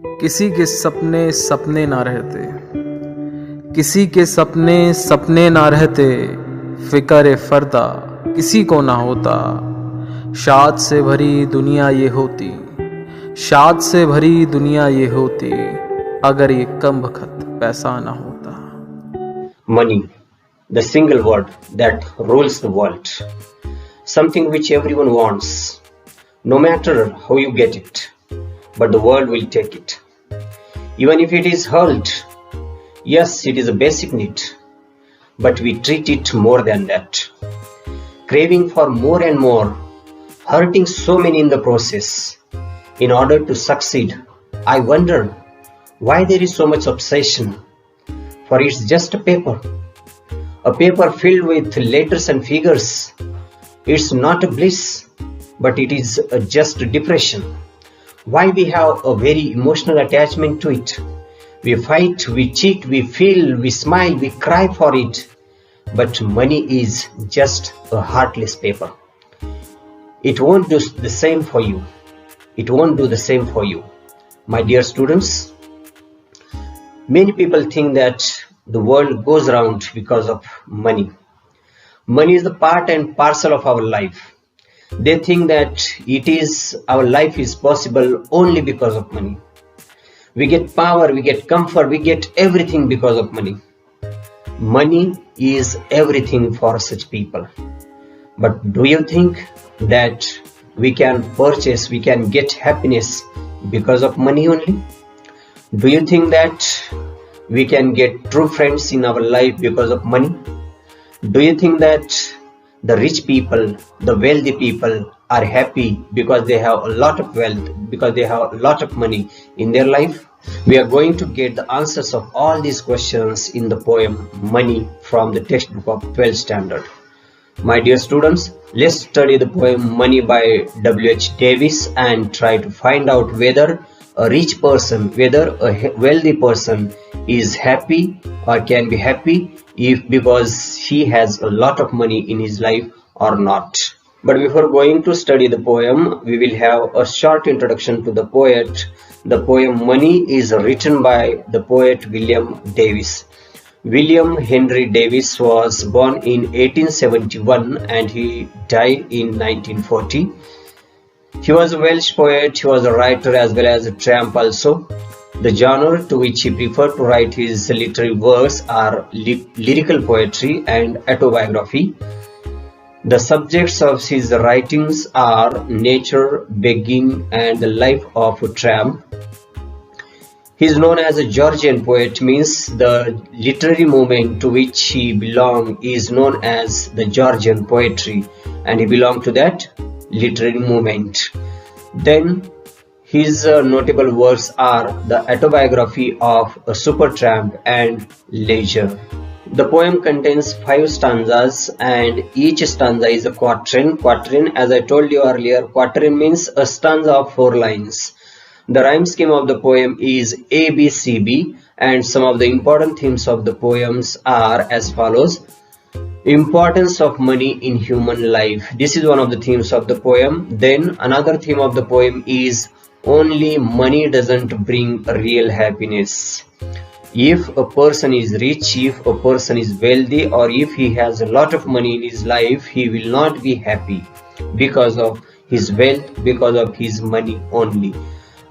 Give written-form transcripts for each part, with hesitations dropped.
किसी के सपने सपने ना रहते, किसी के सपने सपने ना रहते, फिक्र फरदा किसी को ना होता। शाद से भरी दुनिया ये होती, शाद से भरी दुनिया ये होती, अगर ये कम बखत पैसा ना होता। Money, the single word that rules the world. Something which everyone wants, no matter how you get it, but the world will take it. Even if it is hurled, yes, it is a basic need, but we treat it more than that. Craving for more and more, hurting so many in the process. In order to succeed, I wonder why there is so much obsession. For it's just a paper filled with letters and figures. It's not a bliss, but it is just a depression. Why we have a very emotional attachment to it? We fight, we cheat, we feel, we smile, we cry for it. But money is just a heartless paper. It won't do the same for you. It won't do the same for you. My dear students, many people think that the world goes round because of money. Money is the part and parcel of our life. They think that our life is possible only because of money. We get power, we get comfort, we get everything because of money. Money is everything for such people. But do you think that we can get happiness because of money only? Do you think that we can get true friends in our life because of money? Do you think that the rich people, the wealthy people are happy because they have a lot of wealth, because they have a lot of money in their life? We are going to get the answers of all these questions in the poem Money from the textbook of 12th standard. My dear students, let's study the poem Money by W.H. Davis and try to find out whether a rich person, whether a wealthy person is happy or can be happy because he has a lot of money in his life or not. But before going to study the poem, we will have a short introduction to the poet. The poem Money is written by the poet William Davis. William Henry Davis was born in 1871 and he died in 1940. He was a Welsh poet, he was a writer as well as a tramp also. The genre to which he preferred to write his literary works are lyrical poetry and autobiography. The subjects of his writings are nature, begging, and the life of a tramp. He is known as a Georgian poet, means the literary movement to which he belonged is known as the Georgian poetry, and he belonged to that literary movement. Then his notable works are the autobiography of a supertramp and Leisure. The poem contains 5 stanzas and each stanza is a quatrain. Quatrain, as I told you earlier, quatrain means a stanza of 4 lines. The rhyme scheme of the poem is ABCB and some of the important themes of the poems are as follows. Importance of money in human life. This is one of the themes of the poem. Then another theme of the poem is only money doesn't bring real happiness. If a person is rich, if a person is wealthy, or if he has a lot of money in his life, he will not be happy because of his wealth, because of his money only.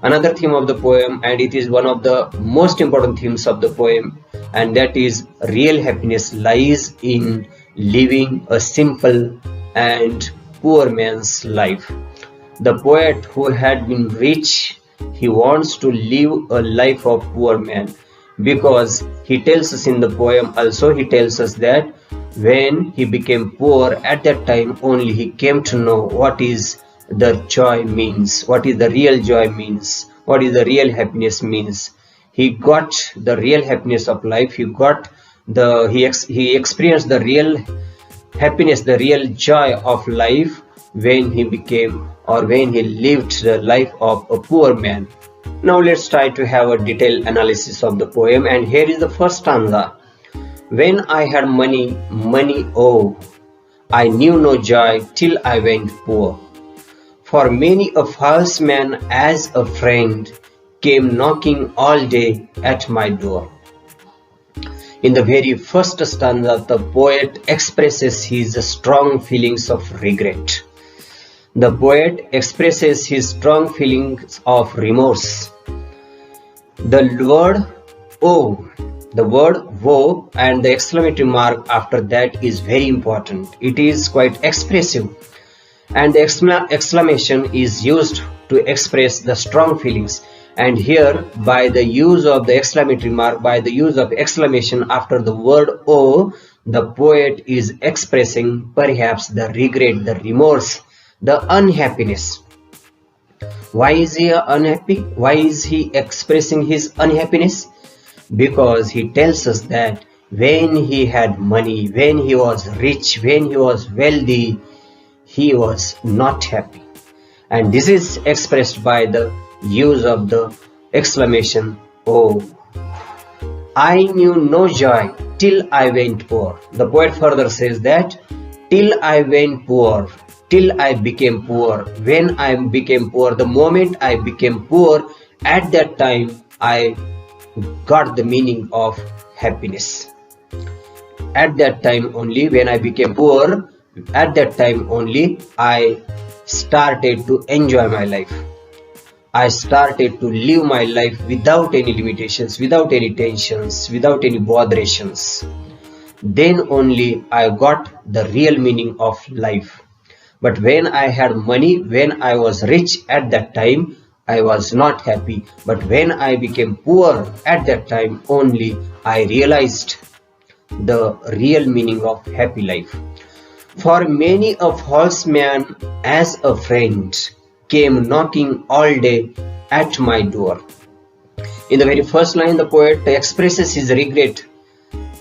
Another theme of the poem, and it is one of the most important themes of the poem, and that is real happiness lies in living a simple and poor man's life. The poet who had been rich, he wants to live a life of poor man, because he tells us in the poem also, he tells us that when he became poor, at that time only he came to know what is the joy means, what is the real joy means, what is the real happiness means. He got the real happiness of life, he experienced the real happiness, the real joy of life when he became or when he lived the life of a poor man. Now let's try to have a detailed analysis of the poem, and here is the first stanza. When I had money, oh, I knew no joy till I went poor. For many a false man as a friend came knocking all day at my door. In the very first stanza, the poet expresses his strong feelings of regret. The poet expresses his strong feelings of remorse. The word woe and the exclamatory mark after that is very important. It is quite expressive, and the exclamation is used to express the strong feelings. And here, by the use of the exclamatory mark, by the use of exclamation after the word oh, the poet is expressing perhaps the regret, the remorse, the unhappiness. Why is he unhappy? Why is he expressing his unhappiness? Because he tells us that when he had money, when he was rich, when he was wealthy, he was not happy. And this is expressed by the use of the exclamation oh. I knew no joy till I went poor. The poet further says that till I went poor, till I became poor. When I became poor, the moment I became poor, at that time I got the meaning of happiness. At that time only, when I became poor, at that time only I started to enjoy my life. I started to live my life without any limitations, without any tensions, without any botherations. Then only I got the real meaning of life. But when I had money, when I was rich at that time, I was not happy. But when I became poor at that time only, I realized the real meaning of happy life. For many a false man as a friend came knocking all day at my door. In the very first line, the poet expresses his regret.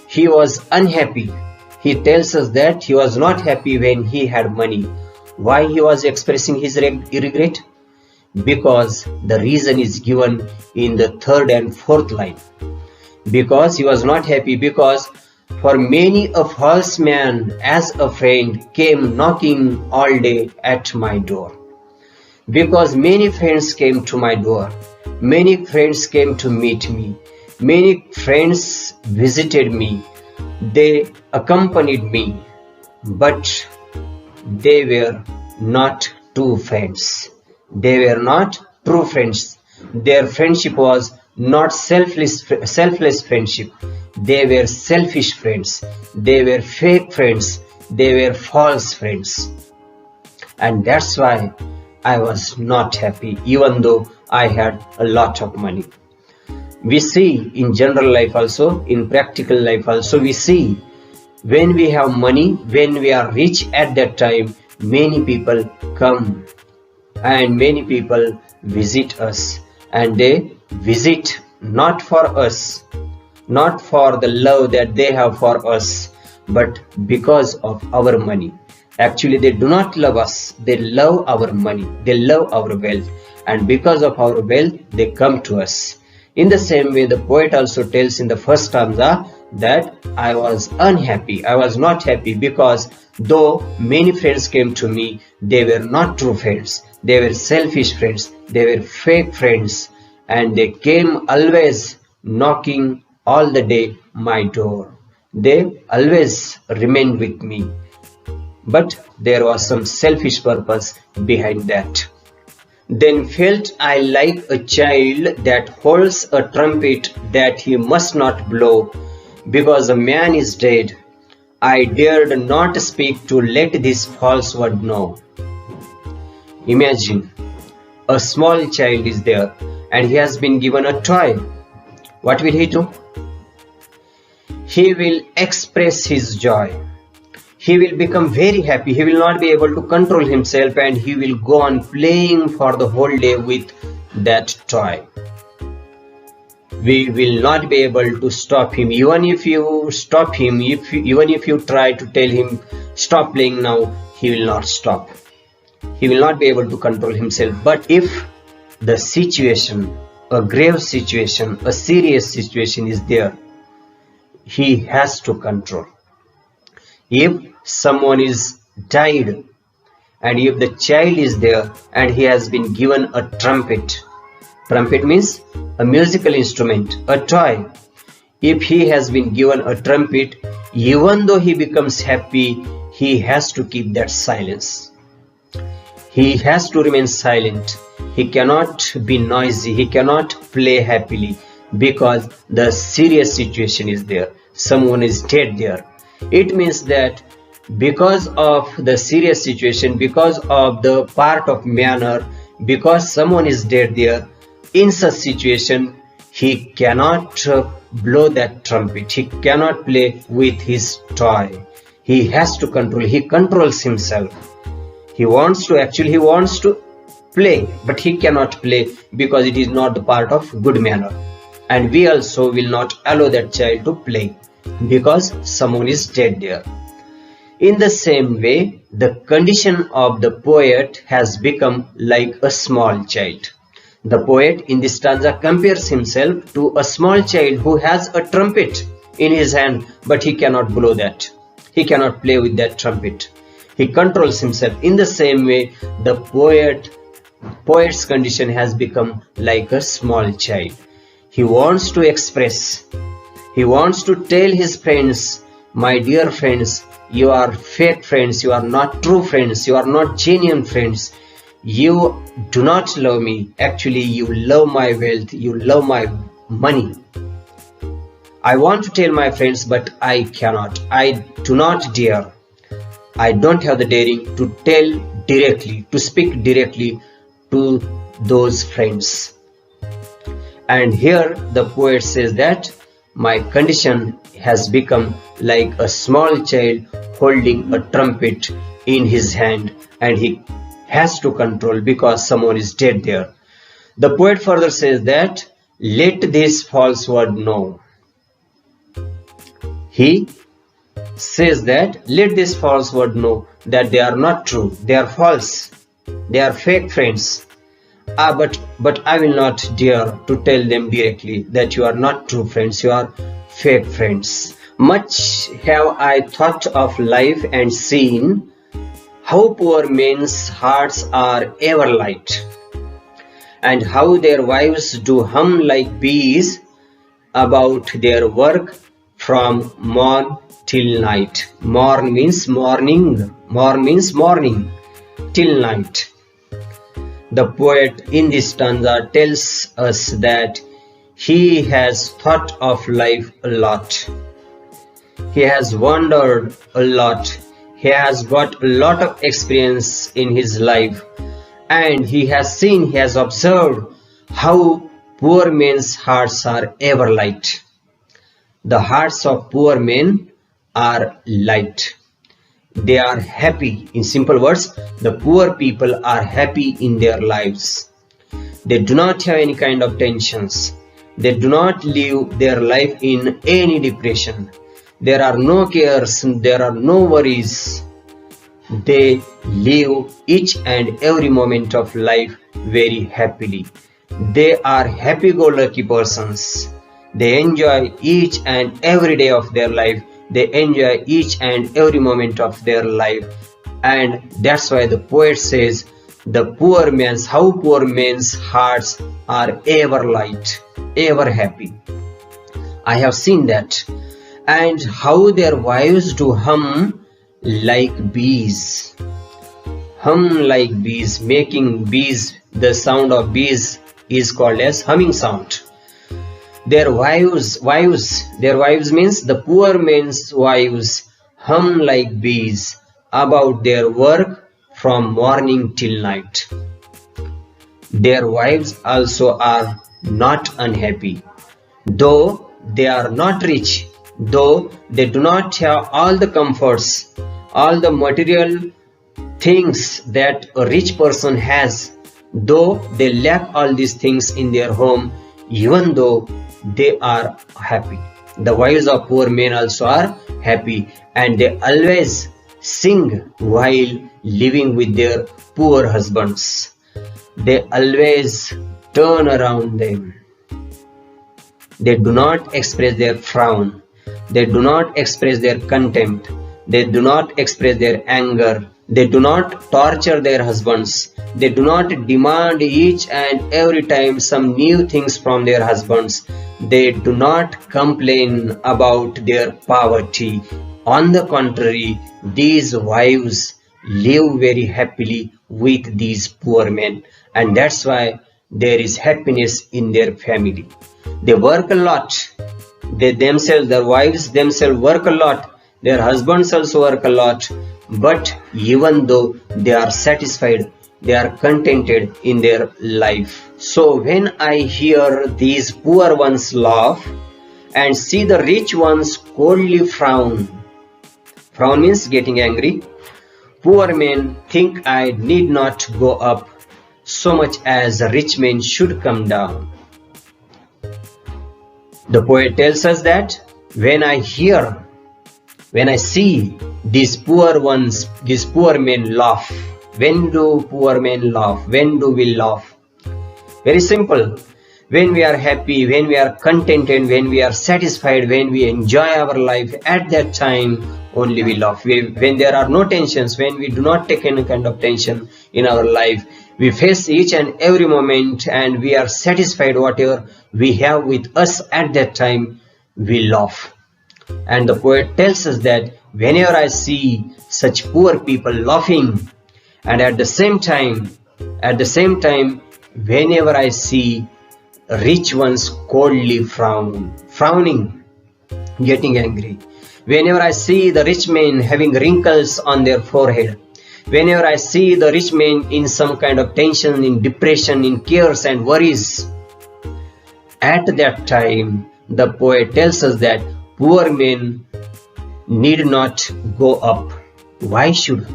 He was unhappy. He tells us that he was not happy when he had money. Why he was expressing his regret? Because the reason is given in the third and fourth line. Because he was not happy, because for many a false man as a friend came knocking all day at my door. Because many friends came to my door, many friends came to meet me, many friends visited me, they accompanied me, but they were not true friends. They were not true friends. Their friendship was not selfless friendship. They were selfish friends. They were fake friends. They were false friends. And that's why I was not happy, even though I had a lot of money. We see in general life also, in practical life also, we see when we have money, when we are rich at that time, many people come and many people visit us, and they visit not for us, not for the love that they have for us, but because of our money. Actually, they do not love us, they love our money, they love our wealth, and because of our wealth, they come to us. In the same way, the poet also tells in the first stanza that I was unhappy, I was not happy, because though many friends came to me, they were not true friends, they were selfish friends, they were fake friends, and they came always knocking all the day my door. They always remained with me. But there was some selfish purpose behind that. Then felt I like a child that holds a trumpet that he must not blow, because a man is dead. I dared not speak to let this false word know. Imagine, a small child is there and he has been given a toy. What will he do? He will express his joy. He will become very happy. He will not be able to control himself, and he will go on playing for the whole day with that toy. We will not be able to stop him. Even if you stop him, even if you try to tell him stop playing now, he will not stop. He will not be able to control himself. But if the situation, a grave situation, a serious situation is there, he has to control. If someone is died, and if the child is there and he has been given a trumpet, Trumpet means a musical instrument, a toy. If he has been given a trumpet, even though he becomes happy, he has to keep that silence. He has to remain silent. He cannot be noisy. He cannot play happily because the serious situation is there. Someone is dead there. It means that because of the serious situation, because of the part of manner, because someone is dead there, in such situation, he cannot blow that trumpet. He cannot play with his toy. He has to control. He controls himself. He wants to play, but he cannot play because it is not the part of good manner. And we also will not allow that child to play because someone is dead there. In the same way, the condition of the poet has become like a small child. The poet in this stanza compares himself to a small child who has a trumpet in his hand, but he cannot blow that. He cannot play with that trumpet. He controls himself. In the same way, the poet's condition has become like a small child. He wants to express. He wants to tell his friends, my dear friends, you are fake friends, you are not true friends, you are not genuine friends. You do not love me. Actually, you love my wealth, you love my money. I want to tell my friends, but I cannot. I do not dare. I don't have the daring to tell directly, to speak directly to those friends. And here the poet says that my condition has become like a small child holding a trumpet in his hand, and he has to control because someone is dead there. The poet further says that let this false word know. He says that let this false word know that they are not true, they are false, they are fake friends. But I will not dare to tell them directly that you are not true friends, you are fake friends. Much have I thought of life and seen how poor men's hearts are ever light, and how their wives do hum like bees about their work from morn till night. Morn means morning, morn means morning, till night. The poet in this stanza tells us that he has thought of life a lot. He has wondered a lot. He has got a lot of experience in his life, and he has seen, he has observed how poor men's hearts are ever light. The hearts of poor men are light. They are happy. In simple words, the poor people are happy in their lives. They do not have any kind of tensions. They do not live their life in any depression. There are no cares, there are no worries. They live each and every moment of life very happily. They are happy-go-lucky persons. They enjoy each and every day of their life. They enjoy each and every moment of their life. And that's why the poet says, how poor men's hearts are ever light, ever happy. I have seen that. And how their wives do hum like bees. Hum like bees, making bees, the sound of bees is called as humming sound. Their wives means the poor men's wives hum like bees about their work from morning till night. Their wives also are not unhappy, though they are not rich, though they do not have all the comforts, all the material things that a rich person has, though they lack all these things in their home, even though they are happy. The wives of poor men also are happy, and they always sing while living with their poor husbands. They always turn around them. They do not express their frown. They do not express their contempt. They do not express their anger. They do not torture their husbands. They do not demand each and every time some new things from their husbands. They do not complain about their poverty. On the contrary, these wives live very happily with these poor men, and that's why there is happiness in their family. They work a lot. Their wives themselves work a lot. Their husbands also work a lot. But even though they are satisfied, they are contented in their life. So when I hear these poor ones laugh and see the rich ones coldly frown, frown means getting angry, poor men think I need not go up so much as rich men should come down. The poet tells us that when I see these poor ones, these poor men laugh. When do poor men laugh? When do we laugh? Very simple. When we are happy, when we are contented, when we are satisfied, when we enjoy our life, at that time only we laugh. When there are no tensions, when we do not take any kind of tension in our life, we face each and every moment and we are satisfied whatever we have with us at that time, we laugh. And the poet tells us that whenever I see such poor people laughing, and at the same time, whenever I see rich ones coldly frowning, getting angry, whenever I see the rich men having wrinkles on their forehead, whenever I see the rich men in some kind of tension, in depression, in cares and worries, at that time, the poet tells us that poor men need not go up. Why should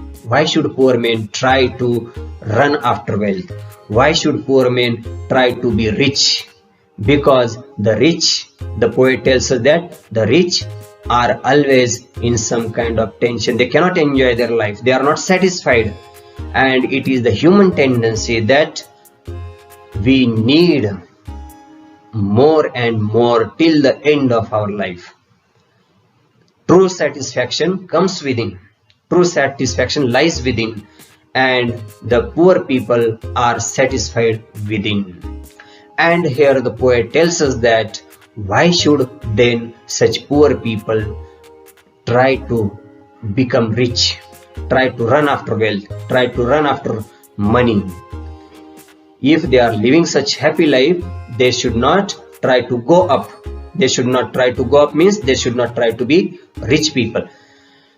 poor men try to run after wealth? Why should poor men try to be rich? Because the rich, the poet tells us that the rich are always in some kind of tension. They cannot enjoy their life. They are not satisfied. And it is the human tendency that we need more and more till the end of our life. True satisfaction comes within. True satisfaction lies within, and the poor people are satisfied within. And here the poet tells us that why should then such poor people try to become rich, try to run after wealth, try to run after money? If they are living such happy life, they should not try to go up. They should not try to go up means they should not try to be rich people.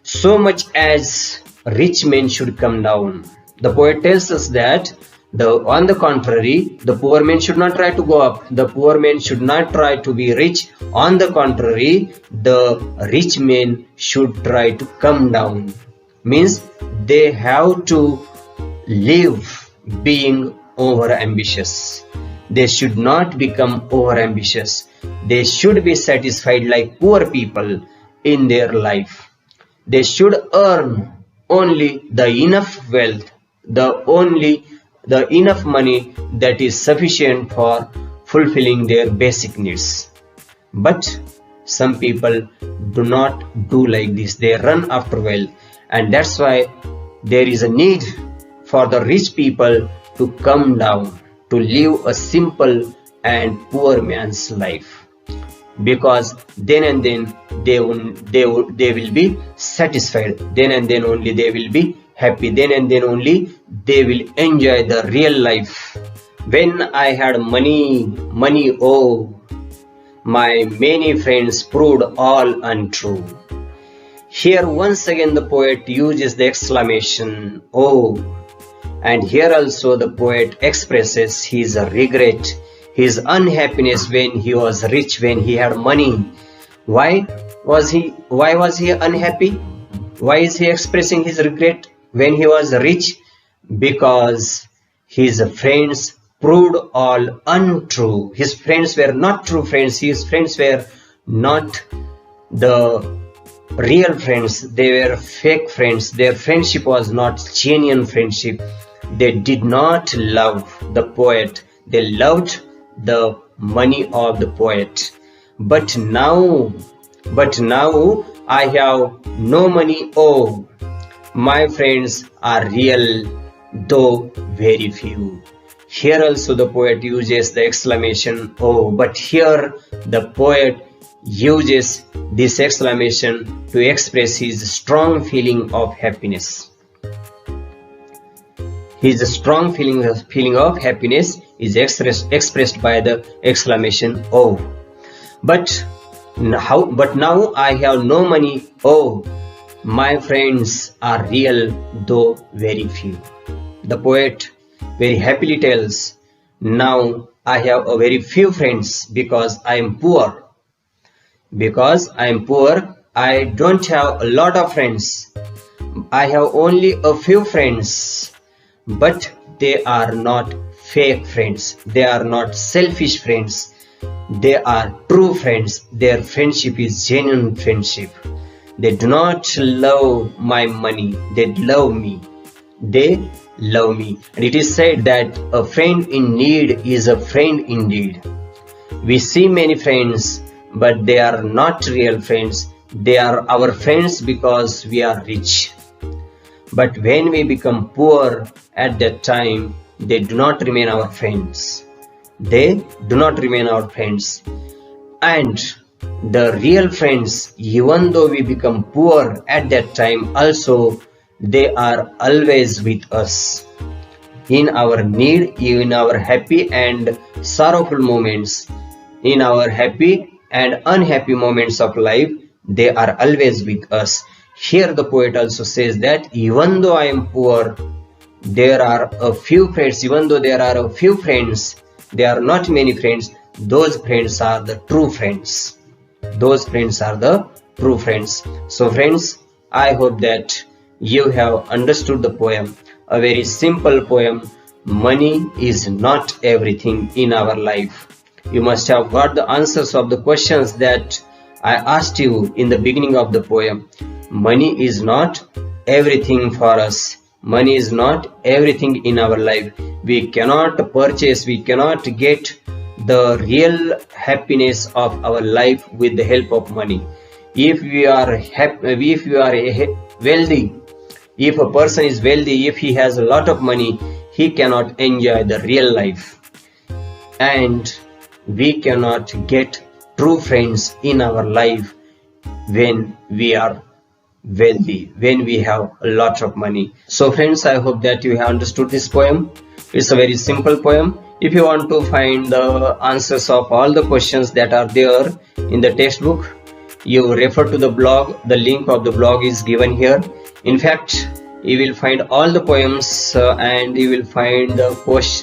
So much as rich men should come down. The poet tells us that on the contrary, the poor men should not try to go up. The poor men should not try to be rich. On the contrary, the rich men should try to come down. Means they have to live being over ambitious. They should not become over ambitious. They should be satisfied like poor people in their life. They should earn only the enough wealth, the enough money that is sufficient for fulfilling their basic needs. But some people do not do like this. They run after wealth, and that's why there is a need for the rich people to come down, to live a simple and poor man's life, because then and then they will be satisfied. Then and then only they will be happy. Then and then only they will enjoy the real life. When I had money, oh, my many friends proved all untrue. Here once again the poet uses the exclamation, oh, and here also the poet expresses his regret, his unhappiness when he was rich, when he had money. Why was he unhappy? Why is he expressing his regret when he was rich? Because his friends proved all untrue. His friends were not true friends. His friends were not the real friends. They were fake friends. Their friendship was not genuine friendship. They did not love the poet. They loved the money of the poet. But now I have no money, oh, My friends are real, though very few. Here also the poet uses the exclamation "oh," but here the poet uses this exclamation to express his strong feeling of happiness. His strong feeling of happiness is expressed by the exclamation "oh." But now I have no money. Oh, my friends are real, though very few. The poet very happily tells, now I have a very few friends because I am poor. Because I am poor, I don't have a lot of friends. I have only a few friends. But they are not fake friends. They are not selfish friends. They are true friends. Their friendship is genuine friendship. They do not love my money. They love me. They love me. And it is said that a friend in need is a friend indeed. We see many friends, but they are not real friends. They are our friends because we are rich. But when we become poor, at that time, they do not remain our friends. They do not remain our friends. And the real friends, even though we become poor at that time, also they are always with us. In our need, in our happy and sorrowful moments, in our happy and unhappy moments of life, they are always with us. Here the poet also says that even though I am poor, there are a few friends. Even though there are a few friends, there are not many friends. Those friends are the true friends. Those friends are the true friends. So friends, I hope that you have understood the poem. A very simple poem. Money is not everything in our life. You must have got the answers of the questions that I asked you in the beginning of the poem. Money is not everything for us. Money is not everything in our life. We cannot purchase, we cannot get the real happiness of our life with the help of money. If we are wealthy, if a person is wealthy, if he has a lot of money, he cannot enjoy the real life. And we cannot get true friends in our life when we are wealthy, when we have a lot of money. So friends, I hope that you have understood this poem. It's a very simple poem. If you want to find the answers of all the questions that are there in the textbook, you refer to the blog. The link of the blog is given here. In fact, you will find all the poems and you will find the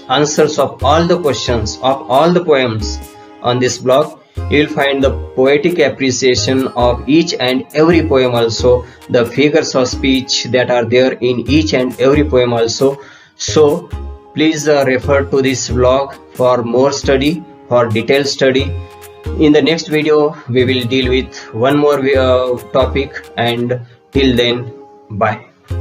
answers of all the questions of all the poems on this blog. You will find the poetic appreciation of each and every poem also, the figures of speech that are there in each and every poem also. So please refer to this blog for more study, for detailed study. In the next video, we will deal with one more topic, and till then, bye.